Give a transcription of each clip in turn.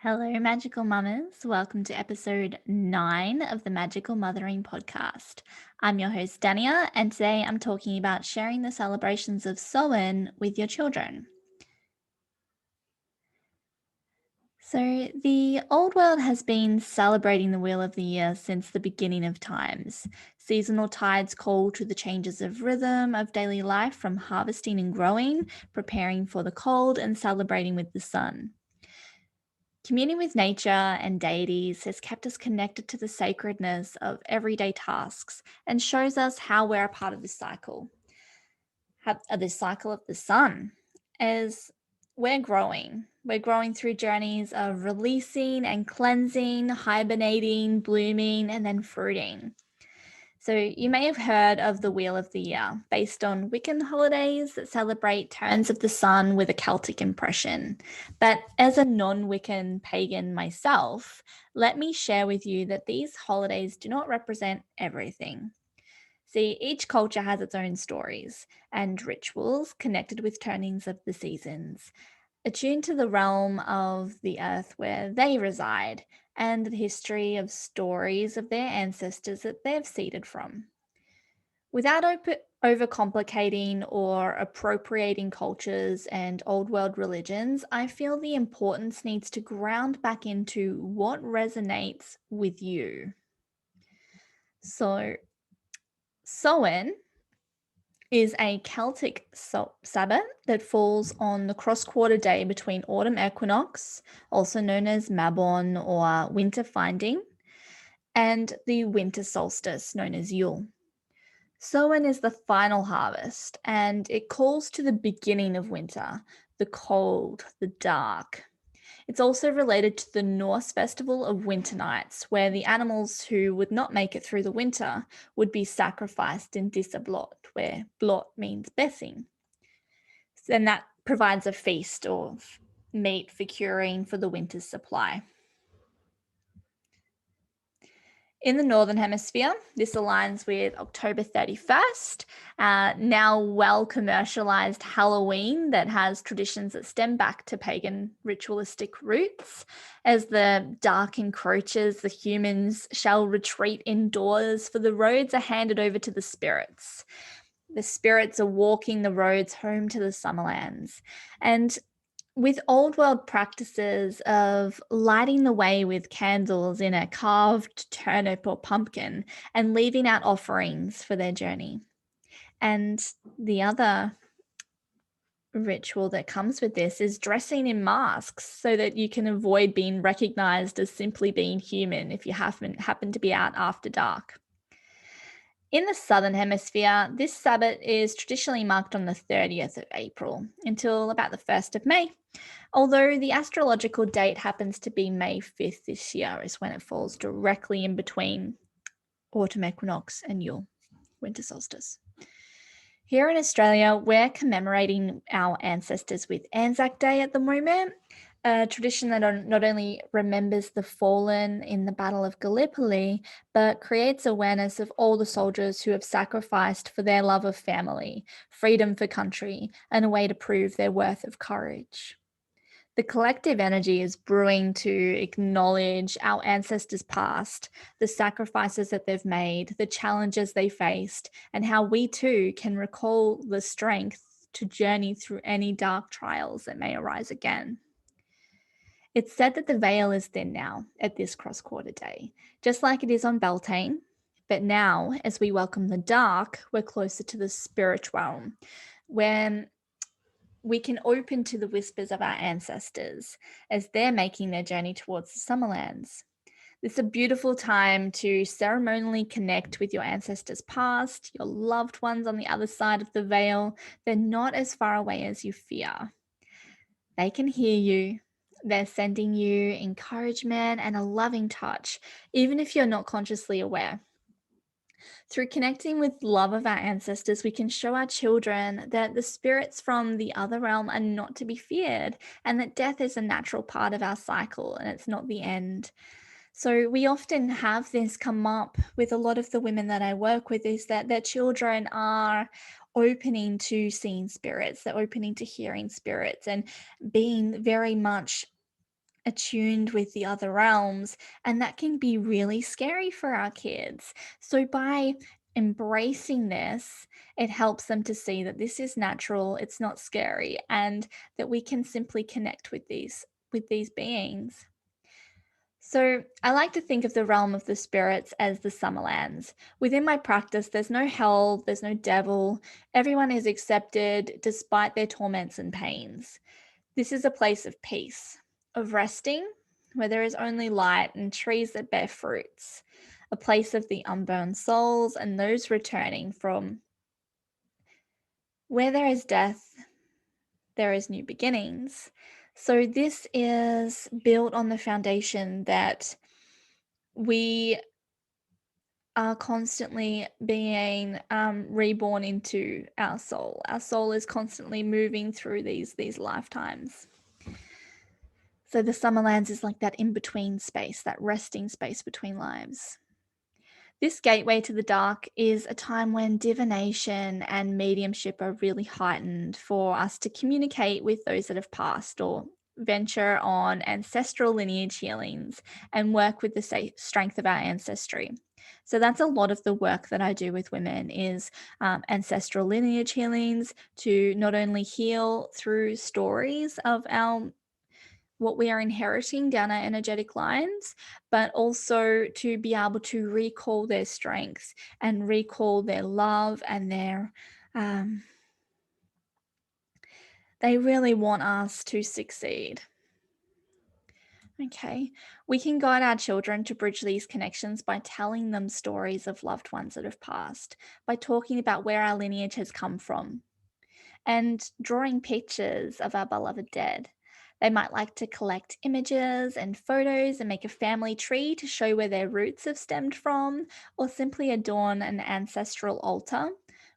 Hello, magical mamas. Welcome to episode 9 of the Magical Mothering podcast. I'm your host, Dania, and today I'm talking about sharing the celebrations of Samhain with your children. So, the old world has been celebrating the wheel of the year since the beginning of times. Seasonal tides call to the changes of rhythm of daily life from harvesting and growing, preparing for the cold, and celebrating with the sun. Communing with nature and deities has kept us connected to the sacredness of everyday tasks and shows us how we're a part of this cycle, this cycle of the sun. As we're growing, through journeys of releasing and cleansing, hibernating, blooming, and then fruiting. So, you may have heard of the Wheel of the Year, based on Wiccan holidays that celebrate turns of the sun with a Celtic impression. But as a non Wiccan pagan myself, let me share with you that these holidays do not represent everything. See, each culture has its own stories and rituals connected with turnings of the seasons, attuned to the realm of the earth where they reside and the history of stories of their ancestors that they've seeded from. Without overcomplicating or appropriating cultures and old world religions, I feel the importance needs to ground back into what resonates with you. So, Samhain is a Celtic Sabbath that falls on the cross quarter day between autumn equinox, also known as Mabon or winter finding, and the winter solstice, known as Yule. Samhain is the final harvest, and it calls to the beginning of winter, the cold, the dark. It's also related to the Norse festival of Winter Nights, where the animals who would not make it through the winter would be sacrificed in Disa Blot, where blot means blessing. And that provides a feast or meat for curing for the winter's supply. In the Northern Hemisphere, this aligns with October 31st, now well commercialized Halloween that has traditions that stem back to pagan ritualistic roots. As the dark encroaches, the humans shall retreat indoors, for the roads are handed over to the spirits. The spirits are walking the roads home to the Summerlands. And with old world practices of lighting the way with candles in a carved turnip or pumpkin and leaving out offerings for their journey. And the other ritual that comes with this is dressing in masks so that you can avoid being recognized as simply being human if you happen to be out after dark. In the Southern Hemisphere, this Sabbath is traditionally marked on the 30th of April until about the 1st of May, although the astrological date happens to be May 5th this year, is when it falls directly in between autumn equinox and Yule, winter solstice. Here in Australia, we're commemorating our ancestors with Anzac Day at the moment, a tradition that not only remembers the fallen in the Battle of Gallipoli, but creates awareness of all the soldiers who have sacrificed for their love of family, freedom for country, and a way to prove their worth of courage. The collective energy is brewing to acknowledge our ancestors' past, the sacrifices that they've made, the challenges they faced, and how we too can recall the strength to journey through any dark trials that may arise again. It's said that the veil is thin now at this cross quarter day, just like it is on Beltane. But now, as we welcome the dark, we're closer to the spiritual realm, where we can open to the whispers of our ancestors as they're making their journey towards the Summerlands. It's a beautiful time to ceremonially connect with your ancestors' past, your loved ones on the other side of the veil. They're not as far away as you fear. They can hear you. They're sending you encouragement and a loving touch, even if you're not consciously aware. Through connecting with love of our ancestors, we can show our children that the spirits from the other realm are not to be feared and that death is a natural part of our cycle and it's not the end. So we often have this come up with a lot of the women that I work with, is that their children are opening to seeing spirits, they're opening to hearing spirits and being very much attuned with the other realms, and that can be really scary for our kids. So by embracing this, it helps them to see that this is natural, it's not scary, and that we can simply connect with these beings. So, I like to think of the realm of the spirits as the Summerlands. Within my practice, there's no hell, there's no devil. Everyone is accepted despite their torments and pains. This is a place of peace, of resting, where there is only light and trees that bear fruits, a place of the unburned souls and those returning from where there is death, there is new beginnings. So, this is built on the foundation that we are constantly being reborn into our soul. Our soul is constantly moving through these lifetimes. So the Summerlands is like that in between space, that resting space between lives. This gateway to the dark is a time when divination and mediumship are really heightened for us to communicate with those that have passed or venture on ancestral lineage healings and work with the strength of our ancestry. So that's a lot of the work that I do with women is ancestral lineage healings to not only heal through stories of our what we are inheriting down our energetic lines, but also to be able to recall their strengths and recall their love and um, they really want us to succeed. Okay, we can guide our children to bridge these connections by telling them stories of loved ones that have passed, by talking about where our lineage has come from, and drawing pictures of our beloved dead. They might like to collect images and photos and make a family tree to show where their roots have stemmed from, or simply adorn an ancestral altar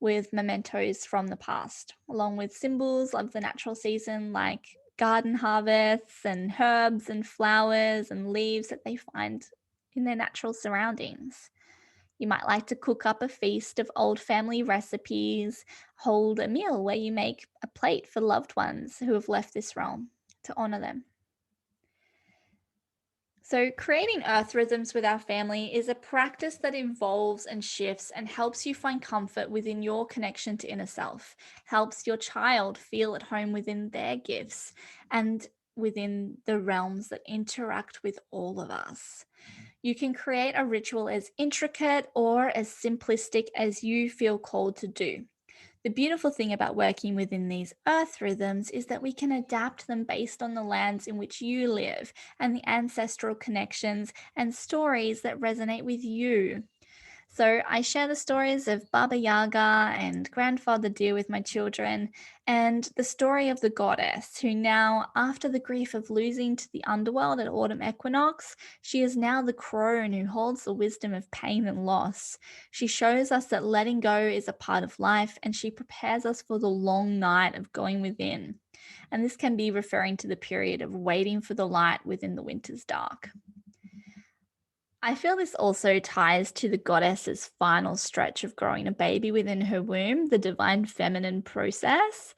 with mementos from the past, along with symbols of the natural season like garden harvests and herbs and flowers and leaves that they find in their natural surroundings. You might like to cook up a feast of old family recipes, hold a meal where you make a plate for loved ones who have left this realm to honor them. So, creating earth rhythms with our family is a practice that evolves and shifts and helps you find comfort within your connection to inner self, helps your child feel at home within their gifts and within the realms that interact with all of us. You can create a ritual as intricate or as simplistic as you feel called to do. The beautiful thing about working within these earth rhythms is that we can adapt them based on the lands in which you live and the ancestral connections and stories that resonate with you. So I share the stories of Baba Yaga and Grandfather Deer with my children, and the story of the goddess, who now, after the grief of losing to the underworld at autumn equinox, she is now the crone who holds the wisdom of pain and loss. She shows us that letting go is a part of life, and she prepares us for the long night of going within. And this can be referring to the period of waiting for the light within the winter's dark. I feel this also ties to the goddess's final stretch of growing a baby within her womb, the divine feminine process.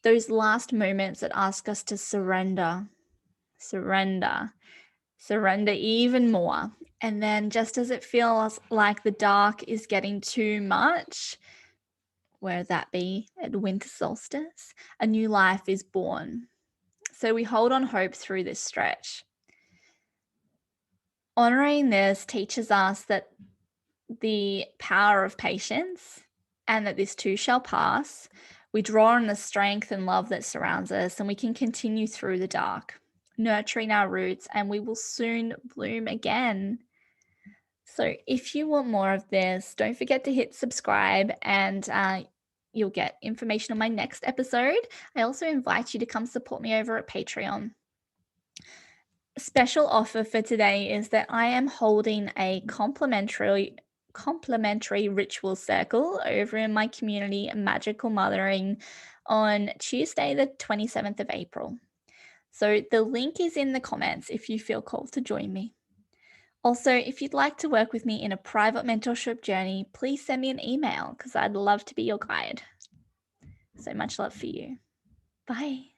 Those last moments that ask us to surrender, surrender, surrender even more. And then, just as it feels like the dark is getting too much, whether that be at winter solstice, a new life is born. So we hold on hope through this stretch. Honoring this teaches us that the power of patience and that this too shall pass. We draw on the strength and love that surrounds us, and we can continue through the dark, nurturing our roots, and we will soon bloom again. So, if you want more of this, don't forget to hit subscribe and you'll get information on my next episode. I also invite you to come support me over at Patreon. Special offer for today is that I am holding a complimentary ritual circle over in my community Magical Mothering on Tuesday the 27th of April. So the link is in the comments if you feel called to join me. Also, if you'd like to work with me in a private mentorship journey, please send me an email because I'd love to be your guide. So much love for you. Bye.